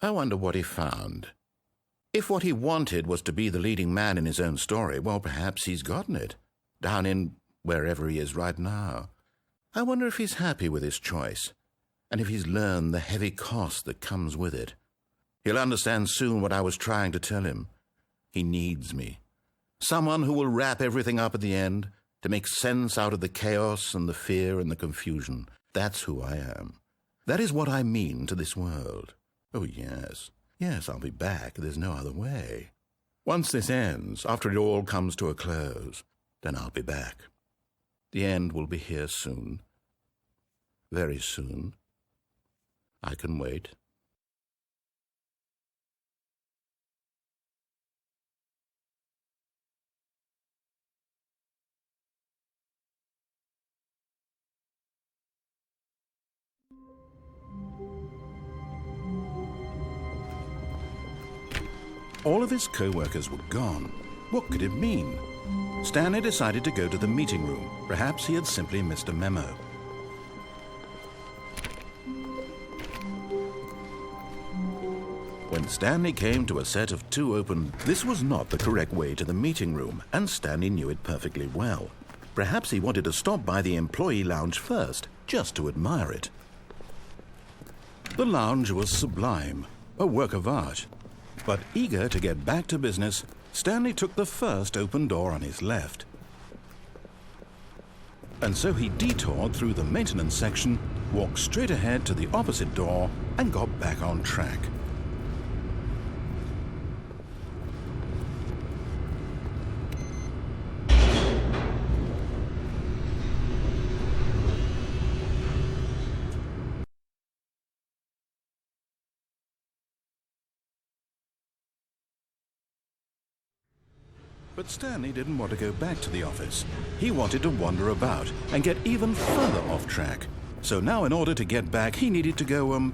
I wonder what he found. If what he wanted was to be the leading man in his own story, well, perhaps he's gotten it, down in wherever he is right now. I wonder if he's happy with his choice, and if he's learned the heavy cost that comes with it. He'll understand soon what I was trying to tell him. He needs me. Someone who will wrap everything up at the end, to make sense out of the chaos and the fear and the confusion. That's who I am. That is what I mean to this world. Oh, yes. Yes, I'll be back. There's no other way. Once this ends, after it all comes to a close, then I'll be back. The end will be here soon. Very soon. I can wait. All of his co-workers were gone. What could it mean? Stanley decided to go to the meeting room. Perhaps he had simply missed a memo. When Stanley came to a set of two open, this was not the correct way to the meeting room, and Stanley knew it perfectly well. Perhaps he wanted to stop by the employee lounge first, just to admire it. The lounge was sublime, a work of art. But eager to get back to business, Stanley took the first open door on his left. And so he detoured through the maintenance section, walked straight ahead to the opposite door, and got back on track. But Stanley didn't want to go back to the office. He wanted to wander about and get even further off track. So now in order to get back, he needed to go,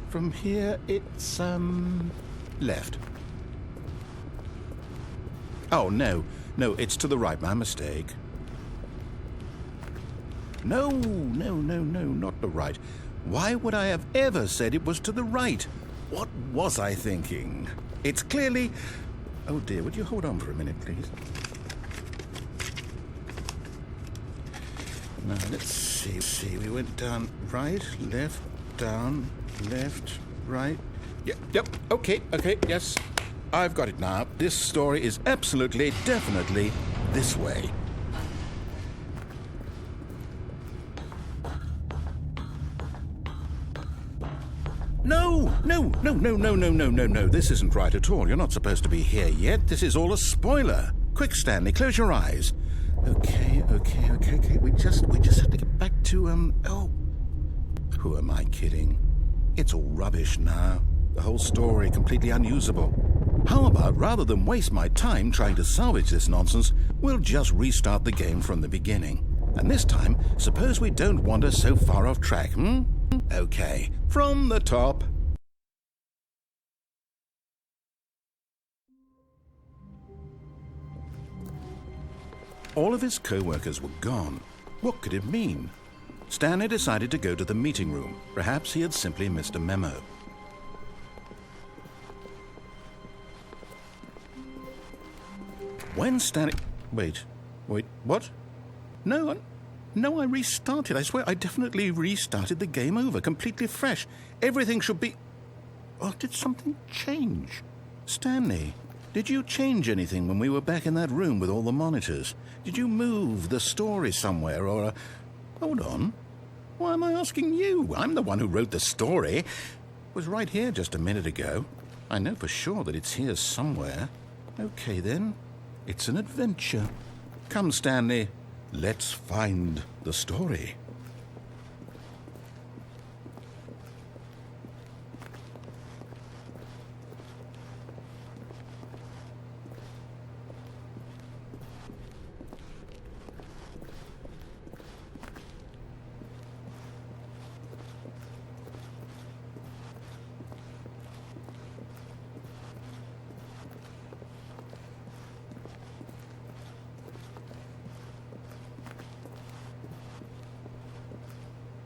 from here it's, left. Oh, no, it's to the right, my mistake. No, not the right. Why would I have ever said it was to the right? What was I thinking? It's clearly... Oh dear, would you hold on for a minute, please? Now, let's see. We went down, right, left, down, left, right. Yep, okay, yes. I've got it now. This story is absolutely, definitely this way. No. This isn't right at all. You're not supposed to be here yet. This is all a spoiler. Quick, Stanley, close your eyes. Okay. We just have to get back to, oh. Who am I kidding? It's all rubbish now. The whole story completely unusable. How about, rather than waste my time trying to salvage this nonsense, we'll just restart the game from the beginning. And this time, suppose we don't wander so far off track, Okay, from the top. All of his co-workers were gone. What could it mean? Stanley decided to go to the meeting room. Perhaps he had simply missed a memo. When Stanley... Wait, what? No, I restarted. I swear I definitely restarted the game over, completely fresh. Everything should be... Oh, did something change? Stanley, did you change anything when we were back in that room with all the monitors? Did you move the story somewhere or... Hold on. Why am I asking you? I'm the one who wrote the story. It was right here just a minute ago. I know for sure that it's here somewhere. Okay, then. It's an adventure. Come, Stanley. Let's find the story.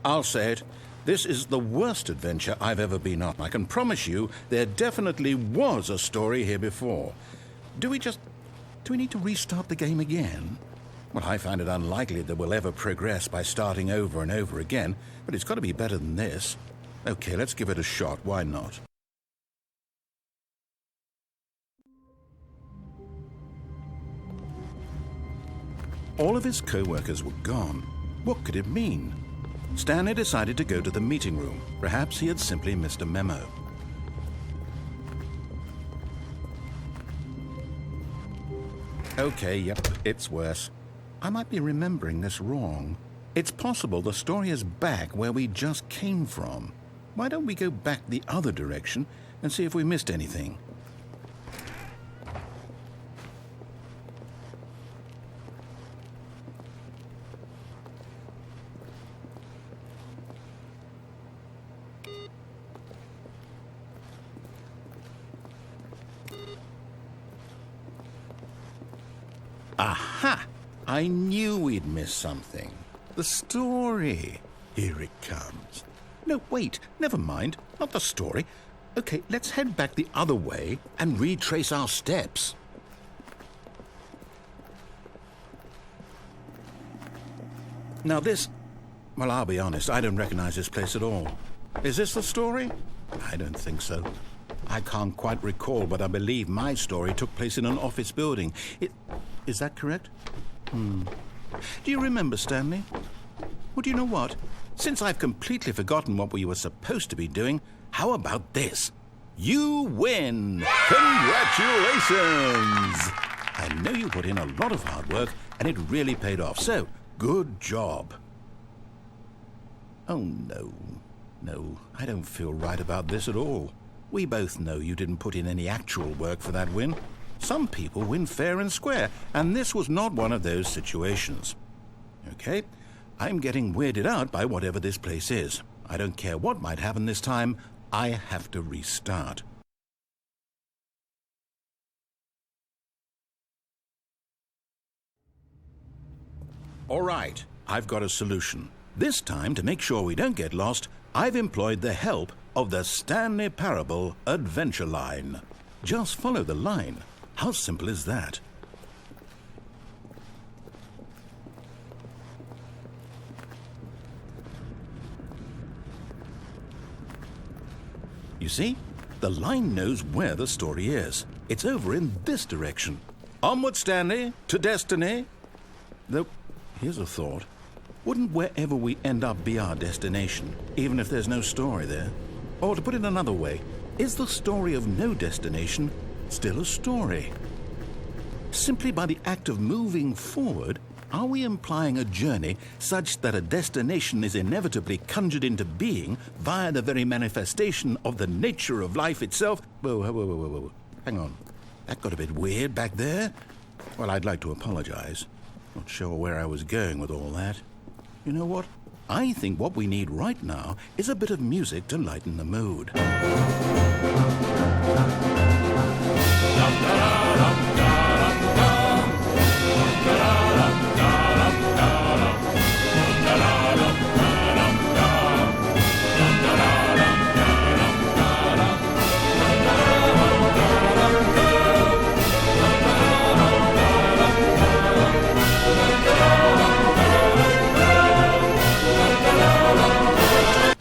I'll say it. This is the worst adventure I've ever been on. I can promise you there definitely was a story here before. Do we need to restart the game again? Well, I find it unlikely that we'll ever progress by starting over and over again, but it's got to be better than this. Okay, let's give it a shot. Why not? All of his co-workers were gone. What could it mean? Stanley decided to go to the meeting room. Perhaps he had simply missed a memo. Okay, yep, it's worse. I might be remembering this wrong. It's possible the story is back where we just came from. Why don't we go back the other direction and see if we missed anything? Aha! I knew we'd missed something. The story. Here it comes. No, wait, never mind. Not the story. Okay, let's head back the other way and retrace our steps. Now this... Well, I'll be honest, I don't recognize this place at all. Is this the story? I don't think so. I can't quite recall, but I believe my story took place in an office building. Is that correct? Do you remember, Stanley? Well, do you know what? Since I've completely forgotten what we were supposed to be doing, how about this? You win! Congratulations! I know you put in a lot of hard work, and it really paid off, so good job. Oh, no, I don't feel right about this at all. We both know you didn't put in any actual work for that win. Some people win fair and square, and this was not one of those situations. Okay, I'm getting weirded out by whatever this place is. I don't care what might happen this time, I have to restart. All right, I've got a solution. This time, to make sure we don't get lost, I've employed the help of the Stanley Parable Adventure Line. Just follow the line. How simple is that? You see? The line knows where the story is. It's over in this direction. Onward, Stanley, to destiny. Though, here's a thought. Wouldn't wherever we end up be our destination, even if there's no story there? Or to put it another way, is the story of no destination still a story? Simply by the act of moving forward, are we implying a journey such that a destination is inevitably conjured into being via the very manifestation of the nature of life itself? Whoa. Hang on. That got a bit weird back there. Well, I'd like to apologize. Not sure where I was going with all that. You know what? I think what we need right now is a bit of music to lighten the mood.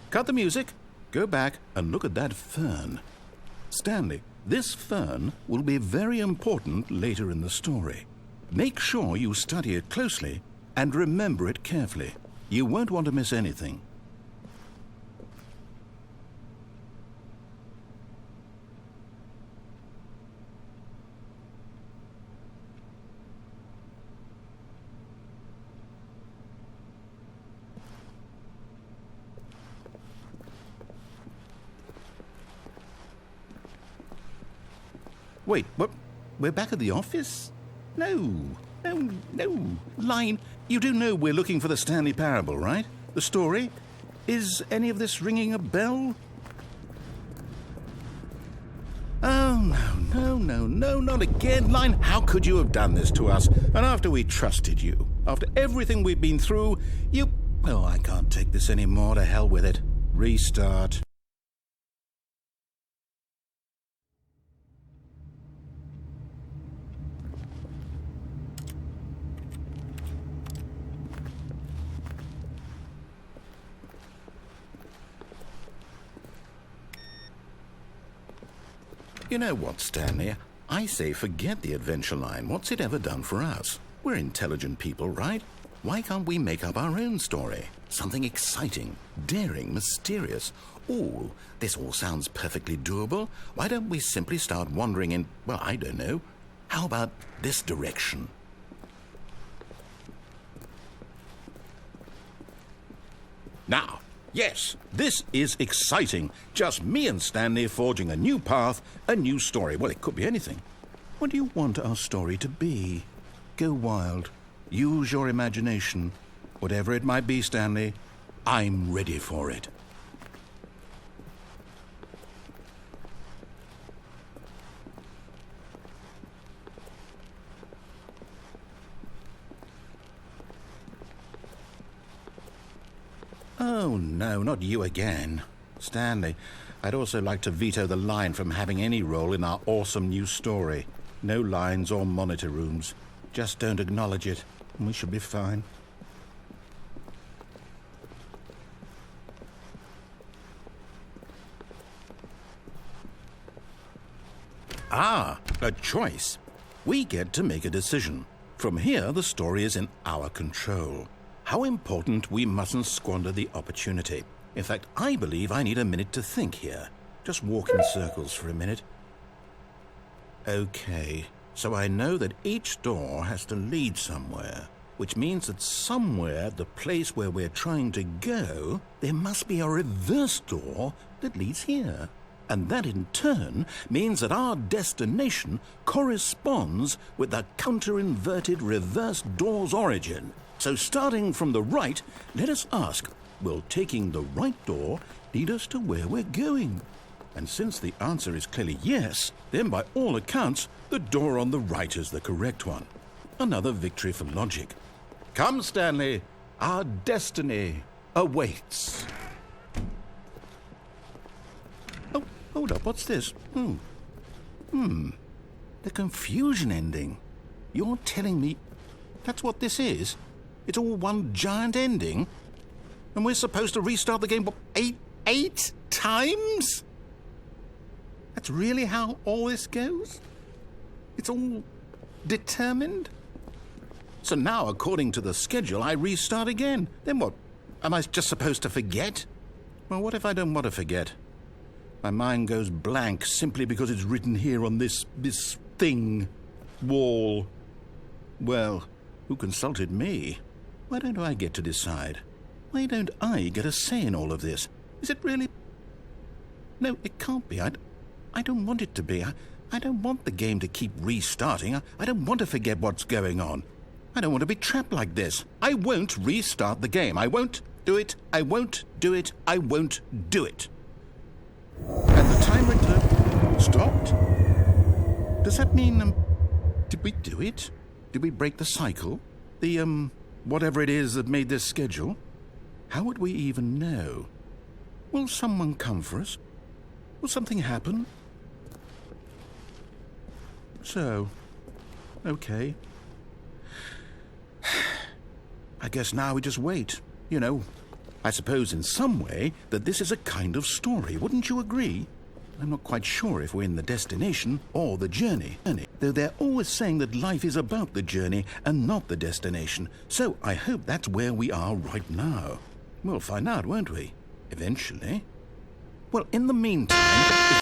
Cut the music, go back and look at that fern. Stanley, this fern will be very important later in the story. Make sure you study it closely and remember it carefully. You won't want to miss anything. Wait, what? We're back at the office? No. Line, you do know we're looking for the Stanley Parable, right? The story? Is any of this ringing a bell? Oh, no, not again. Line, how could you have done this to us? And after we trusted you, after everything we've been through, you... Oh, I can't take this anymore. To hell with it. Restart. You know what, Stanley? I say forget the adventure line. What's it ever done for us? We're intelligent people, right? Why can't we make up our own story? Something exciting, daring, mysterious. Ooh, this all sounds perfectly doable. Why don't we simply start wandering in, well, I don't know. How about this direction? Now, yes, this is exciting. Just me and Stanley forging a new path, a new story. Well, it could be anything. What do you want our story to be? Go wild. Use your imagination. Whatever it might be, Stanley, I'm ready for it. Oh, no, not you again. Stanley, I'd also like to veto the line from having any role in our awesome new story. No lines or monitor rooms. Just don't acknowledge it, and we should be fine. Ah, a choice. We get to make a decision. From here, the story is in our control. How important we mustn't squander the opportunity. In fact, I believe I need a minute to think here. Just walk in circles for a minute. Okay, so I know that each door has to lead somewhere, which means that somewhere, the place where we're trying to go, there must be a reverse door that leads here. And that in turn means that our destination corresponds with the counter-inverted reverse door's origin. So starting from the right, let us ask, will taking the right door lead us to where we're going? And since the answer is clearly yes, then by all accounts, the door on the right is the correct one. Another victory for logic. Come, Stanley, our destiny awaits. Oh, hold up, what's this? The confusion ending. You're telling me that's what this is? It's all one giant ending? And we're supposed to restart the game, what, eight times? That's really how all this goes? It's all determined? So now, according to the schedule, I restart again. Then what? Am I just supposed to forget? Well, what if I don't want to forget? My mind goes blank simply because it's written here on this thing, wall. Well, who consulted me? Why don't I get to decide? Why don't I get a say in all of this? Is it really? No, it can't be. I don't want it to be. I don't want the game to keep restarting. I don't want to forget what's going on. I don't want to be trapped like this. I won't restart the game. I won't do it. I won't do it. I won't do it. And the timer stopped? Does that mean, did we do it? Did we break the cycle? The, whatever it is that made this schedule? How would we even know? Will someone come for us? Will something happen? So, okay. I guess now we just wait. You know, I suppose in some way that this is a kind of story. Wouldn't you agree? I'm not quite sure if we're in the destination or the journey. Though they're always saying that life is about the journey and not the destination. So I hope that's where we are right now. We'll find out, won't we? Eventually. Well, in the meantime...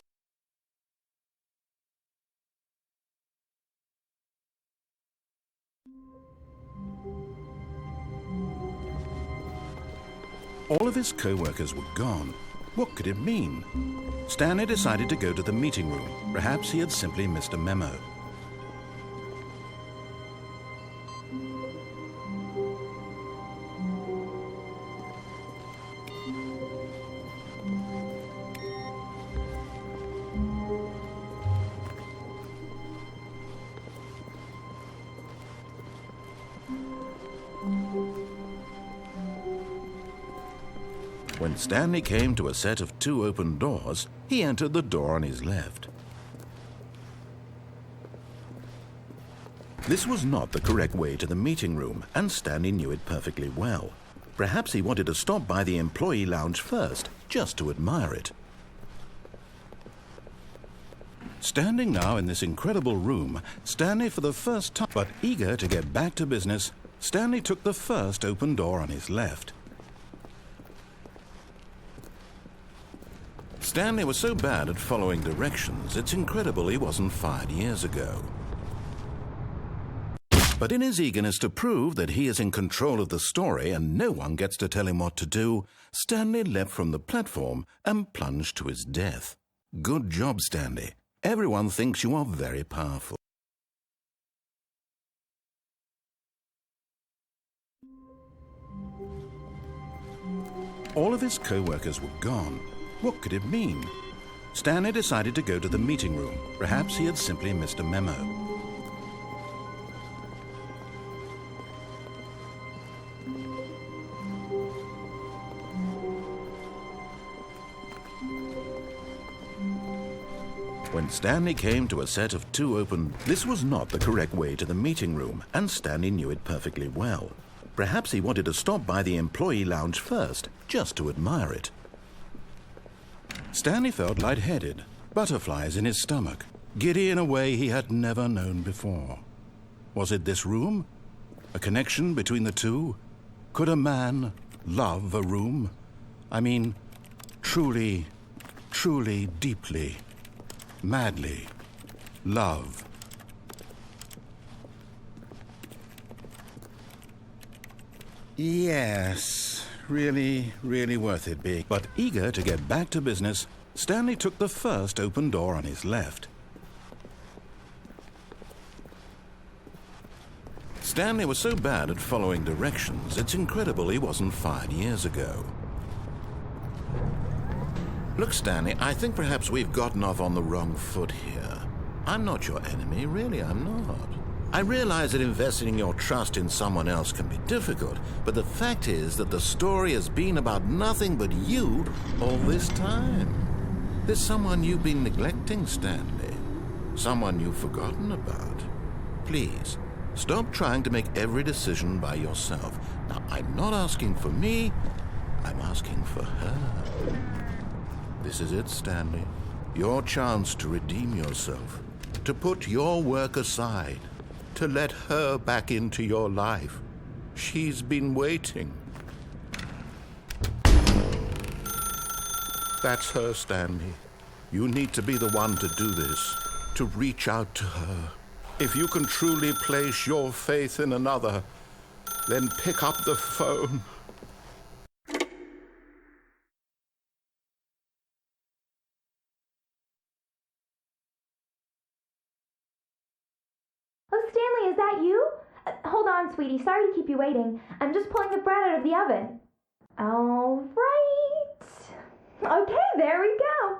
All of his co-workers were gone. What could it mean? Stanley decided to go to the meeting room. Perhaps he had simply missed a memo. When Stanley came to a set of 2 open doors, he entered the door on his left. This was not the correct way to the meeting room, and Stanley knew it perfectly well. Perhaps he wanted to stop by the employee lounge first, just to admire it. Standing now in this incredible room, Stanley for the first time, but eager to get back to business, Stanley took the first open door on his left. Stanley was so bad at following directions, it's incredible he wasn't fired years ago. But in his eagerness to prove that he is in control of the story and no one gets to tell him what to do, Stanley leapt from the platform and plunged to his death. Good job, Stanley. Everyone thinks you are very powerful. All of his co-workers were gone. What could it mean? Stanley decided to go to the meeting room. Perhaps he had simply missed a memo. When Stanley came to a set of 2 open, this was not the correct way to the meeting room, and Stanley knew it perfectly well. Perhaps he wanted to stop by the employee lounge first, just to admire it. Stanley felt lightheaded, butterflies in his stomach, giddy in a way he had never known before. Was it this room? A connection between the two? Could a man love a room? I mean, truly, truly, deeply, madly love. Yes, really, really worth it, Big. But eager to get back to business, Stanley took the first open door on his left. Stanley was so bad at following directions, it's incredible he wasn't fired years ago. Look, Stanley, I think perhaps we've gotten off on the wrong foot here. I'm not your enemy, really, I'm not. I realize that investing your trust in someone else can be difficult, but the fact is that the story has been about nothing but you all this time. There's someone you've been neglecting, Stanley. Someone you've forgotten about. Please, stop trying to make every decision by yourself. Now, I'm not asking for me, I'm asking for her. This is it, Stanley. Your chance to redeem yourself, to put your work aside, to let her back into your life. She's been waiting. That's her, Stanley. You need to be the one to do this, to reach out to her. If you can truly place your faith in another, then pick up the phone. Oh, Stanley, is that you? Hold on, sweetie. Sorry to keep you waiting. I'm just pulling the bread out of the oven. All right. Okay, there we go.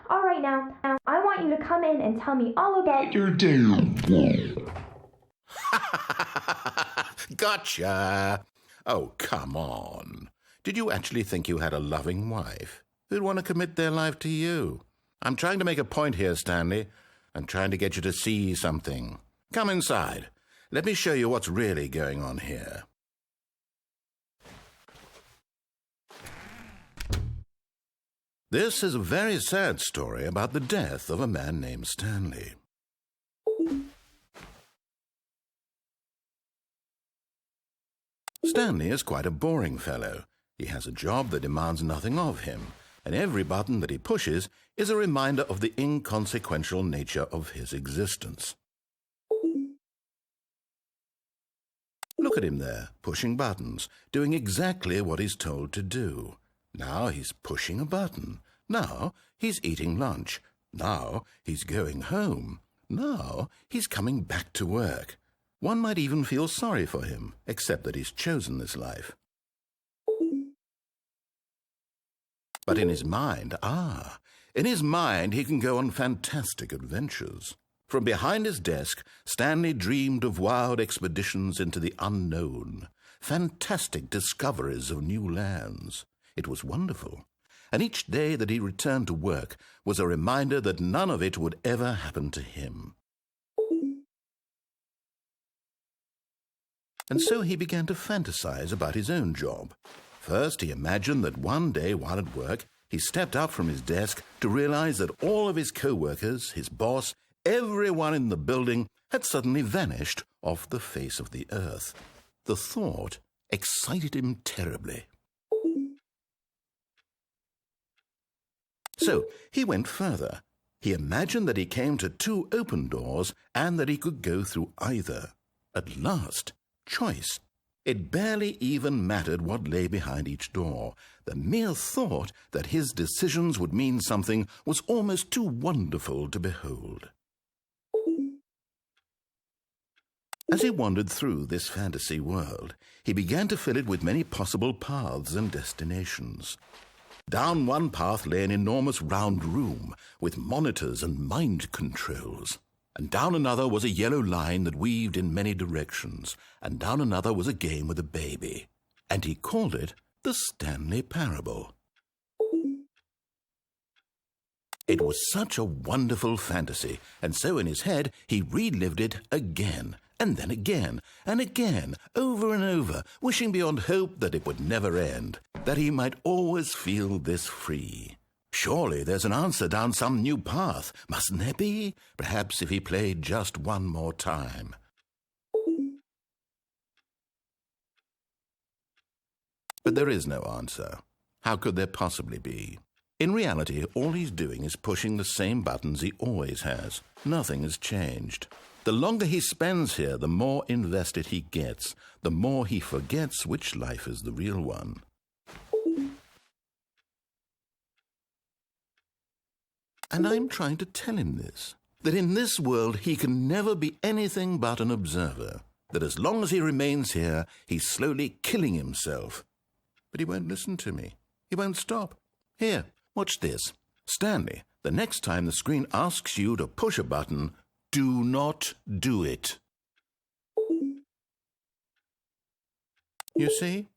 All right, now I want you to come in and tell me all about your day. Gotcha. Oh, come on. Did you actually think you had a loving wife who'd want to commit their life to you? I'm trying to make a point here, Stanley. I'm trying to get you to see something. Come inside. Let me show you what's really going on here. This is a very sad story about the death of a man named Stanley. Stanley is quite a boring fellow. He has a job that demands nothing of him, and every button that he pushes is a reminder of the inconsequential nature of his existence. Look at him there, pushing buttons, doing exactly what he's told to do. Now he's pushing a button. Now he's eating lunch. Now he's going home. Now he's coming back to work. One might even feel sorry for him, except that he's chosen this life. But in his mind, he can go on fantastic adventures. From behind his desk, Stanley dreamed of wild expeditions into the unknown, fantastic discoveries of new lands. It was wonderful. And each day that he returned to work was a reminder that none of it would ever happen to him. And so he began to fantasize about his own job. First, he imagined that one day while at work, he stepped up from his desk to realize that all of his co-workers, his boss, everyone in the building had suddenly vanished off the face of the earth. The thought excited him terribly. So he went further. He imagined that he came to 2 open doors and that he could go through either. At last, choice. It barely even mattered what lay behind each door. The mere thought that his decisions would mean something was almost too wonderful to behold. As he wandered through this fantasy world, he began to fill it with many possible paths and destinations. Down one path lay an enormous round room with monitors and mind controls. And down another was a yellow line that weaved in many directions. And down another was a game with a baby. And he called it the Stanley Parable. It was such a wonderful fantasy, and so in his head he relived it again, and then again, and again, over and over, wishing beyond hope that it would never end, that he might always feel this free. Surely there's an answer down some new path, mustn't there be? Perhaps if he played just one more time. But there is no answer. How could there possibly be? In reality, all he's doing is pushing the same buttons he always has. Nothing has changed. The longer he spends here, the more invested he gets, the more he forgets which life is the real one. And I'm trying to tell him this, that in this world he can never be anything but an observer, that as long as he remains here, he's slowly killing himself. But he won't listen to me. He won't stop. Here, watch this. Stanley, the next time the screen asks you to push a button, do not do it. You see?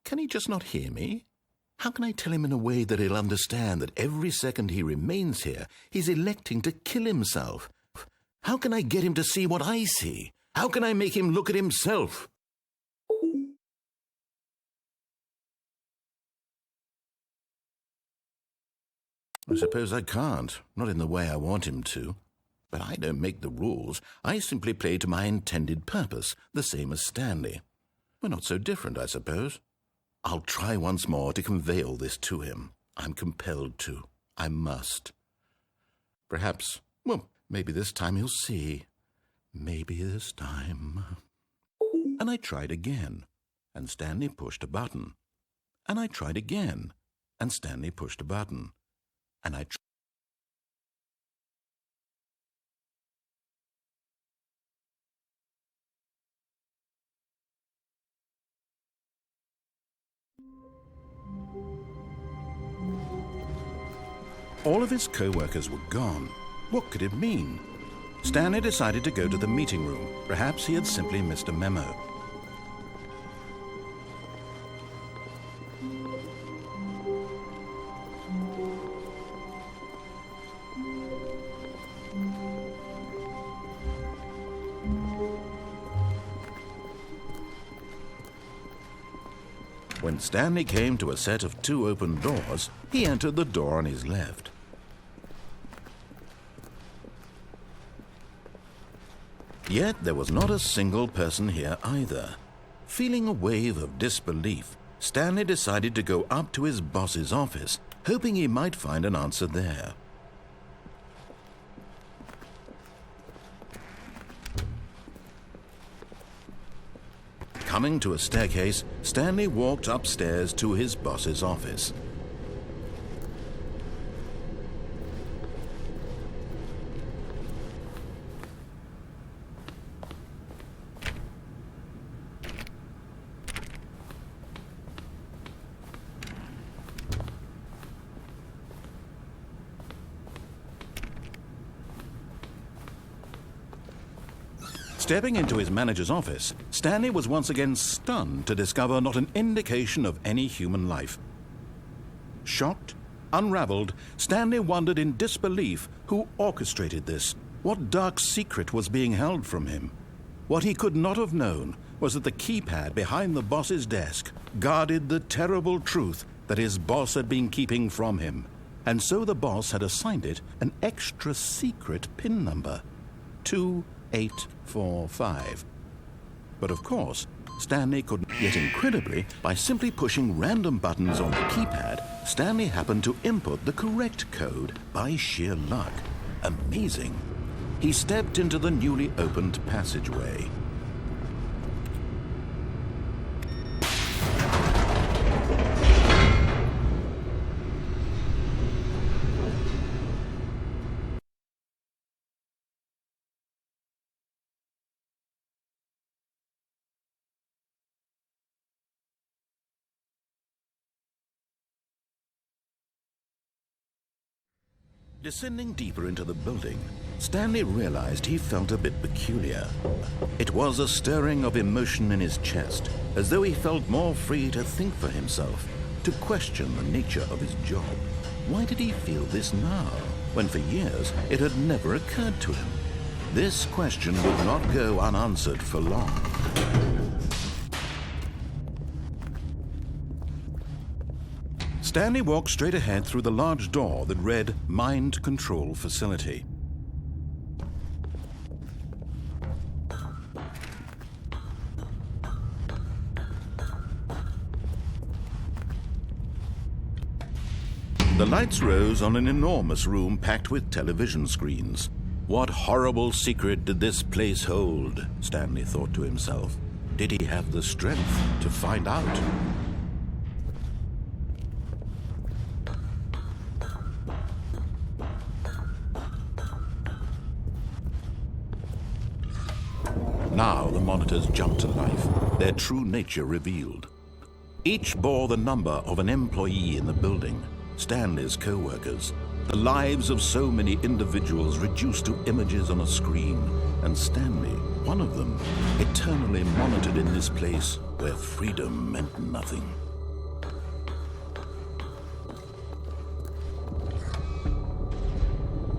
Can he just not hear me? How can I tell him in a way that he'll understand that every second he remains here, he's electing to kill himself? How can I get him to see what I see? How can I make him look at himself? I suppose I can't, not in the way I want him to. But I don't make the rules. I simply play to my intended purpose, the same as Stanley. We're not so different, I suppose. I'll try once more to convey all this to him. I'm compelled to. I must. Perhaps, well, maybe this time he'll see. Maybe this time. And I tried again, and Stanley pushed a button. And I tried again, and Stanley pushed a button. And I All of his co-workers were gone. What could it mean? Stanley decided to go to the meeting room. Perhaps he had simply missed a memo. When Stanley came to a set of 2 open doors, he entered the door on his left. Yet there was not a single person here either. Feeling a wave of disbelief, Stanley decided to go up to his boss's office, hoping he might find an answer there. Coming to a staircase, Stanley walked upstairs to his boss's office. Stepping into his manager's office, Stanley was once again stunned to discover not an indication of any human life. Shocked, unraveled, Stanley wondered in disbelief who orchestrated this. What dark secret was being held from him? What he could not have known was that the keypad behind the boss's desk guarded the terrible truth that his boss had been keeping from him. And so the boss had assigned it an extra secret PIN number, 2845. But of course, Stanley couldn't. Yet incredibly, by simply pushing random buttons on the keypad, Stanley happened to input the correct code by sheer luck. Amazing. He stepped into the newly opened passageway. Descending deeper into the building, Stanley realized he felt a bit peculiar. It was a stirring of emotion in his chest, as though he felt more free to think for himself, to question the nature of his job. Why did he feel this now, when for years it had never occurred to him? This question would not go unanswered for long. Stanley walked straight ahead through the large door that read Mind Control Facility. The lights rose on an enormous room packed with television screens. What horrible secret did this place hold? Stanley thought to himself. Did he have the strength to find out? Now the monitors jumped to life, their true nature revealed. Each bore the number of an employee in the building, Stanley's co-workers. The lives of so many individuals reduced to images on a screen, and Stanley, one of them, eternally monitored in this place where freedom meant nothing.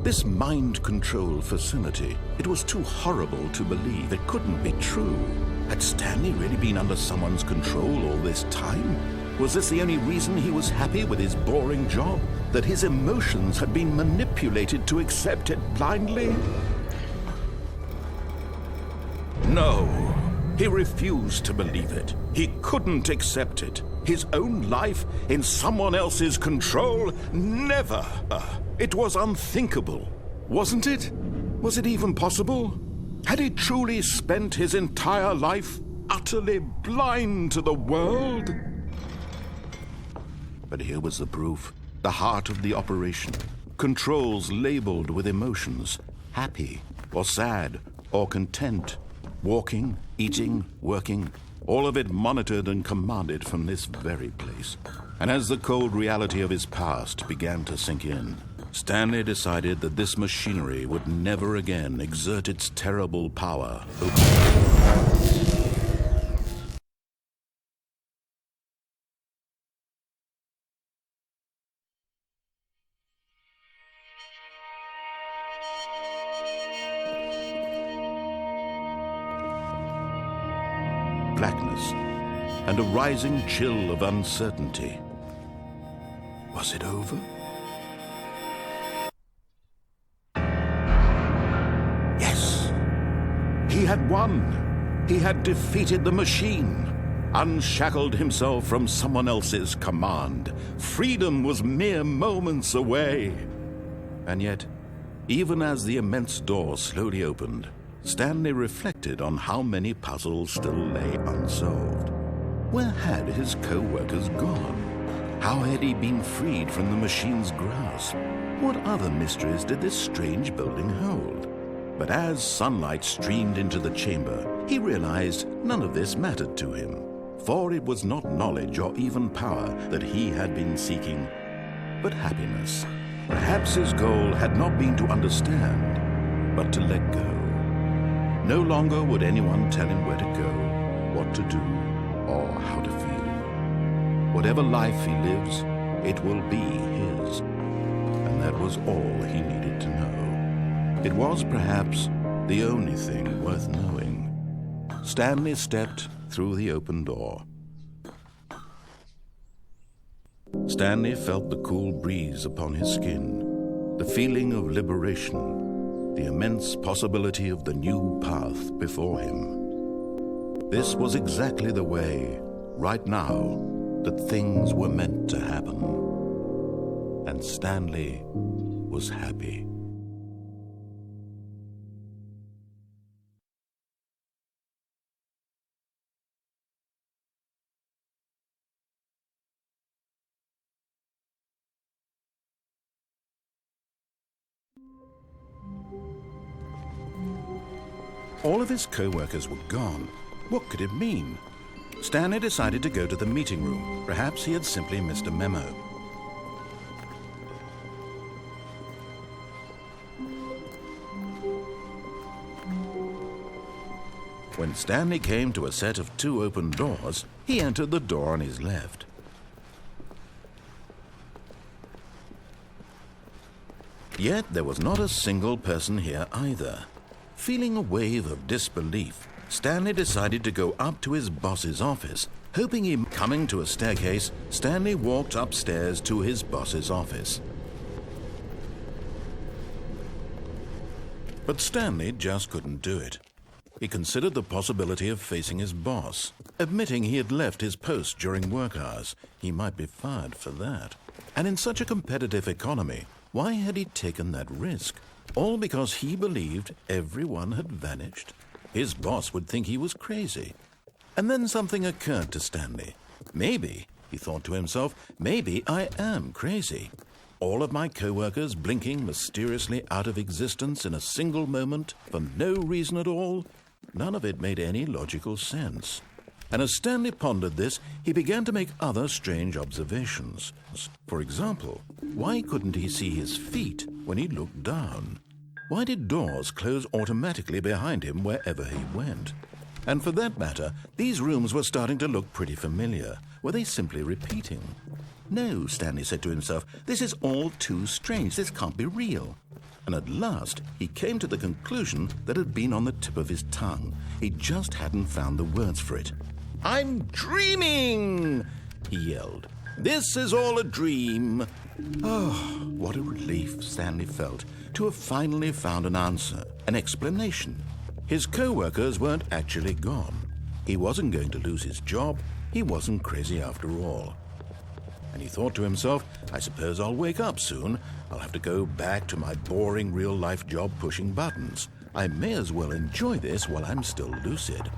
This mind control facility, it was too horrible to believe. It couldn't be true. Had Stanley really been under someone's control all this time? Was this the only reason he was happy with his boring job? That his emotions had been manipulated to accept it blindly? No, he refused to believe it. He couldn't accept it. His own life in someone else's control? Never! It was unthinkable, wasn't it? Was it even possible? Had he truly spent his entire life utterly blind to the world? But here was the proof, the heart of the operation. Controls labeled with emotions, happy or sad or content, walking, eating, working, all of it monitored and commanded from this very place. And as the cold reality of his past began to sink in, Stanley decided that this machinery would never again exert its terrible power over him. Blackness and a rising chill of uncertainty. Was it over? Yes, he had won. He had defeated the machine, unshackled himself from someone else's command. Freedom was mere moments away. And yet, even as the immense door slowly opened, Stanley reflected on how many puzzles still lay unsolved. Where had his co-workers gone? How had he been freed from the machine's grasp? What other mysteries did this strange building hold? But as sunlight streamed into the chamber, he realized none of this mattered to him, for it was not knowledge or even power that he had been seeking, but happiness. Perhaps his goal had not been to understand, but to let go. No longer would anyone tell him where to go, what to do, or how to feel. Whatever life he lives, It will be his. And that was all he needed to know. It was perhaps the only thing worth knowing. Stanley stepped through the open door. Stanley felt the cool breeze upon his skin, the feeling of liberation, the immense possibility of the new path before him. This was exactly the way, right now, that things were meant to happen. And Stanley was happy. All of his co-workers were gone. What could it mean? Stanley decided to go to the meeting room. Perhaps he had simply missed a memo. When Stanley came to a set of 2 open doors, he entered the door on his left. Yet there was not a single person here either. Feeling a wave of disbelief, Stanley decided to go up to his boss's office. Hoping him coming to a staircase, Stanley walked upstairs to his boss's office. But Stanley just couldn't do it. He considered the possibility of facing his boss. Admitting he had left his post during work hours, he might be fired for that. And in such a competitive economy, why had he taken that risk? All because he believed everyone had vanished? His boss would think he was crazy. And then something occurred to Stanley. Maybe, he thought to himself, maybe I am crazy. All of my co-workers blinking mysteriously out of existence in a single moment for no reason at all? None of it made any logical sense. And as Stanley pondered this, he began to make other strange observations. For example, why couldn't he see his feet when he looked down? Why did doors close automatically behind him wherever he went? And for that matter, these rooms were starting to look pretty familiar. Were they simply repeating? No, Stanley said to himself, this is all too strange. This can't be real. And at last, he came to the conclusion that had been on the tip of his tongue. He just hadn't found the words for it. I'm dreaming, he yelled. This is all a dream. Oh, what a relief Stanley felt to have finally found an answer, an explanation. His co-workers weren't actually gone. He wasn't going to lose his job. He wasn't crazy after all. And he thought to himself, I suppose I'll wake up soon. I'll have to go back to my boring real-life job pushing buttons. I may as well enjoy this while I'm still lucid.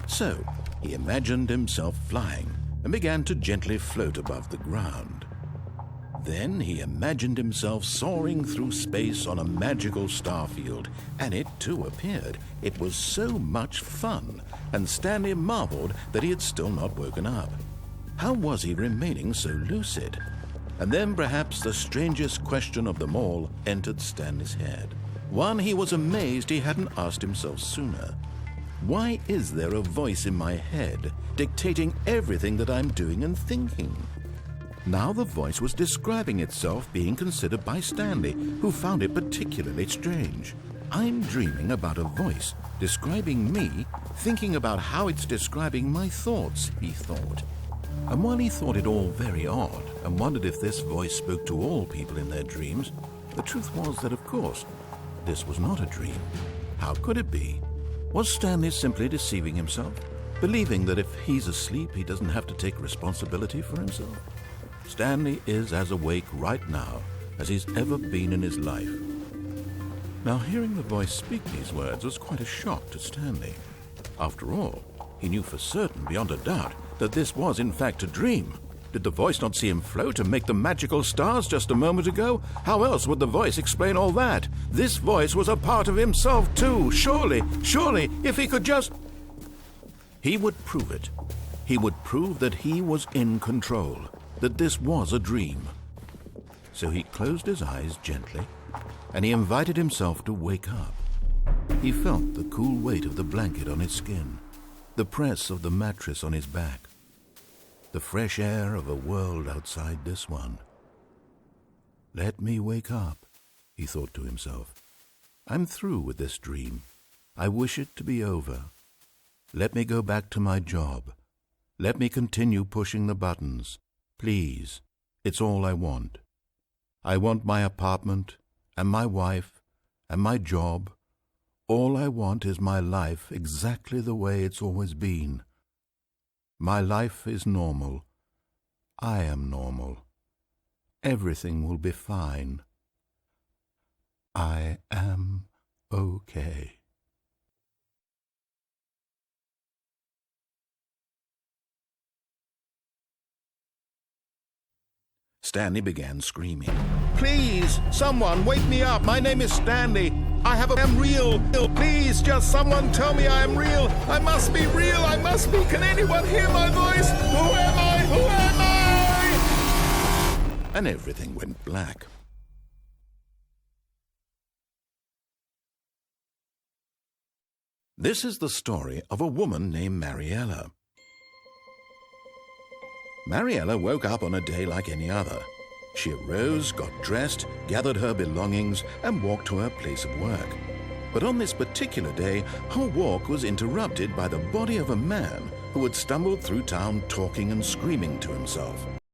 So, he imagined himself flying and began to gently float above the ground. Then he imagined himself soaring through space on a magical starfield, and it too appeared. It was so much fun, and Stanley marveled that he had still not woken up. How was he remaining so lucid? And then perhaps the strangest question of them all entered Stanley's head. One he was amazed he hadn't asked himself sooner. Why is there a voice in my head dictating everything that I'm doing and thinking? Now the voice was describing itself being considered by Stanley, who found it particularly strange. I'm dreaming about a voice describing me, thinking about how it's describing my thoughts, he thought. And while he thought it all very odd and wondered if this voice spoke to all people in their dreams, the truth was that, of course, this was not a dream. How could it be? Was Stanley simply deceiving himself, believing that if he's asleep, he doesn't have to take responsibility for himself? Stanley is as awake right now as he's ever been in his life. Now, hearing the voice speak these words was quite a shock to Stanley. After all, he knew for certain, beyond a doubt, that this was in fact a dream. Did the voice not see him float and make the magical stars just a moment ago? How else would the voice explain all that? This voice was a part of himself too. Surely, if he could just... He would prove it. He would prove that he was in control, that this was a dream. So he closed his eyes gently, and he invited himself to wake up. He felt the cool weight of the blanket on his skin, the press of the mattress on his back, the fresh air of a world outside this one. Let me wake up, he thought to himself. I'm through with this dream. I wish it to be over. Let me go back to my job. Let me continue pushing the buttons. Please, it's all I want. I want my apartment, and my wife, and my job. All I want is my life exactly the way it's always been. My life is normal. I am normal. Everything will be fine. I am okay. Stanley began screaming. Please, someone, wake me up. My name is Stanley. I am real. Please, just someone tell me I am real. I must be real. I must be. Can anyone hear my voice? Who am I? Who am I? And everything went black. This is the story of a woman named Mariella. Mariella woke up on a day like any other. She arose, got dressed, gathered her belongings, and walked to her place of work. But on this particular day, her walk was interrupted by the body of a man who had stumbled through town talking and screaming to himself.